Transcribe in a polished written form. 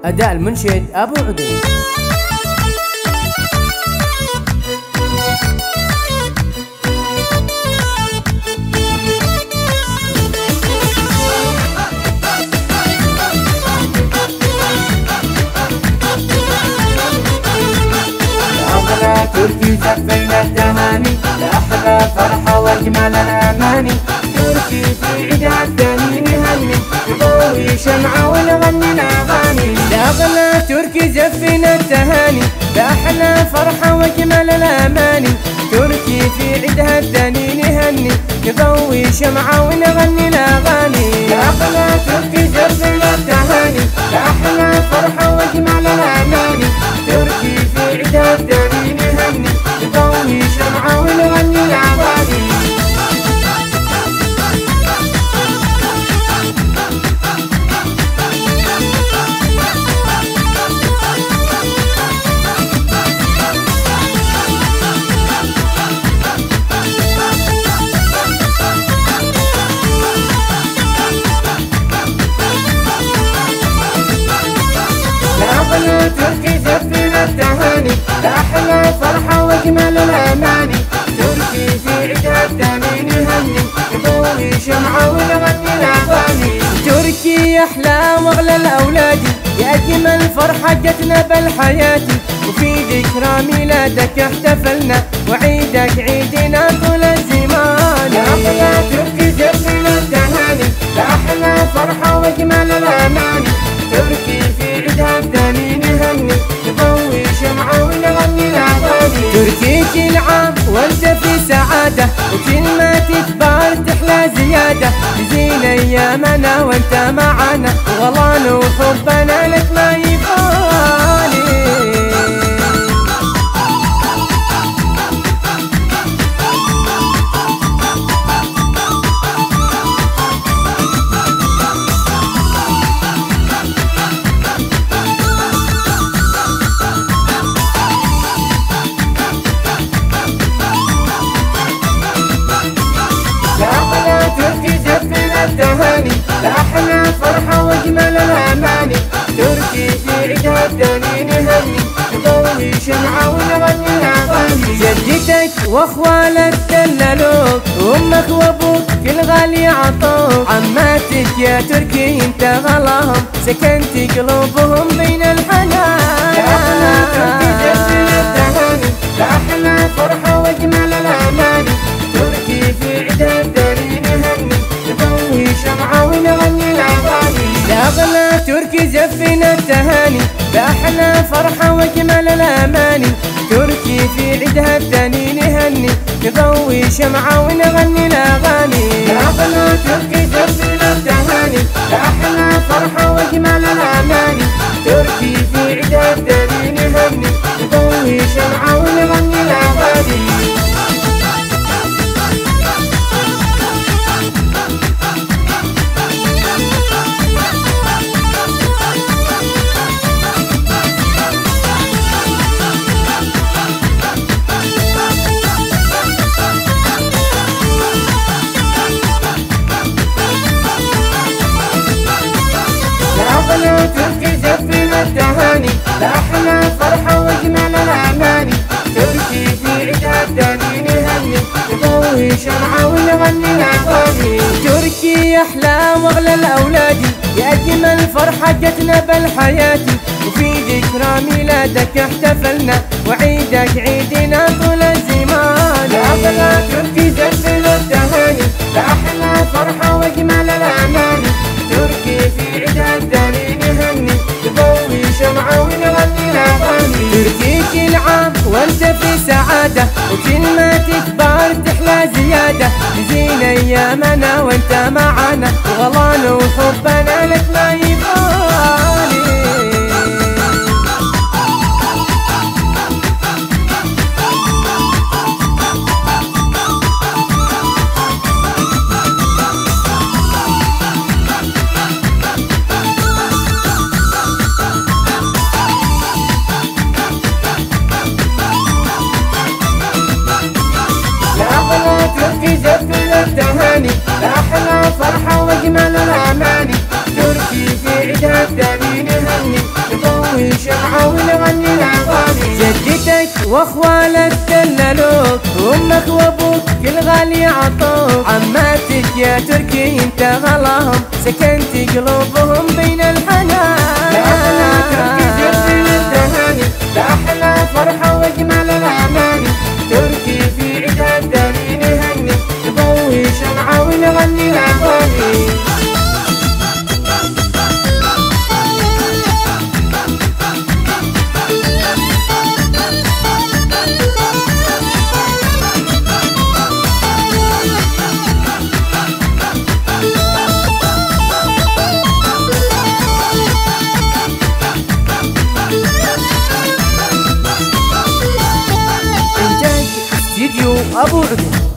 أداء المنشد أبو عدي. تركي زفنا التهاني لأحلى فرحة وأجمل الأماني. تركي في عيدها الثاني نهني نضوي شمعة ونغني الأغاني. لأغلى تركي زفنا التهاني لأحلى فرحة وأجمل الأماني. تركي في عيدها الثاني نهني نضوي شمعة ونغني الأغاني. لأغلى تركي زفنا التهاني لأحلى فرحة وأجمل الأماني. تركي في عيدها الثاني نهني نضوي شمعة ونغني الأغاني. لأغلى تركي زفنا التهاني لأحلى فرحة وأجمل الأماني. تركي في عيدها الثاني نهني نضوي شمعة ونغني الأغاني. تركي أحلى وأغلى الأولاد يا أجمل فرحة جتنا بالحياة. وفي ذكرى ميلادك احتفلنا وعيدك عيدنا طول الزمان. لأغلى تركي زفنا التهاني لأحلى فرحة وأجمل الأماني. تركي في عيدها الثاني نهني نضوي شمعة ونغني الأغاني. تركي كل عام وانت في سعادة وكل ما تكبر تحلى زيادة. تزين أيامنا وانت معنا وغلانا وحبنا لك ما يبالي. تركي زفنا التهاني لأحلى فرحة وأجمل الأماني. تركي في عيدها الثاني نهني نضوي شمعة ونغني الأغاني. جدتك واخوالك دللوك وامك وابوك كل غالي عطوك. عماتك يا تركي انت غلاهم سكنت قلوبهم بين الحنان. لأحلى تركي زفنا التهاني لأحلى فرحة وأجمل الأماني. تركي في عيدها الثاني نهني نضوي شمعة ونغني الأغاني. لأغلى تركي زفنا التهاني بأحلى فرحة وأجمل الأماني. تركي في عيدها الثاني نهني نضوي شمعة ونغني الأغاني. لأغلى تركي زفنا التهاني لأحلى فرحة وأجمل الأماني. تركي في عيدها الثاني نهني نضوي شمعة ونغني الأغاني. لأغلى تركي زفنا التهاني لأحلى فرحة وأجمل الأماني. تركي في عيدها الثاني نهني نضوي شمعة ونغني الأغاني. تركي أحلى وأغلى الأولاد يا أجمل فرحة جتنا بالحياة. وفي ذكرى ميلادك احتفلنا وعيدك عيدنا طول الزمان. لأغلى تركي زفنا التهاني لأحلى فرحة وأجمل الأماني. تركي في عيدها الثاني نهني نضوي شمعة ونغني الأغاني. تركي كل عام وانت في سعادة وكل ما تكبر تحلى زيادة. تزين أيامنا وانت معنا وغلانا وحبنا لك ما يبالي. تركي زفنا التهاني لأحلى فرحة وأجمل الأماني. تركي في عيدها الثاني نهني واخوالك دللوك، وامك وابوك كل غالي عطوك، عماتك يا تركي انت غلاهم، سكنت قلوبهم بين الحنان. لأحلى تركي جرسل التهاني، لأحلى فرحة واجمل الأماني، تركي في عيدها الداري نهني، نضوي شمعة ونغني الأغاني. استديو أبو عبيد.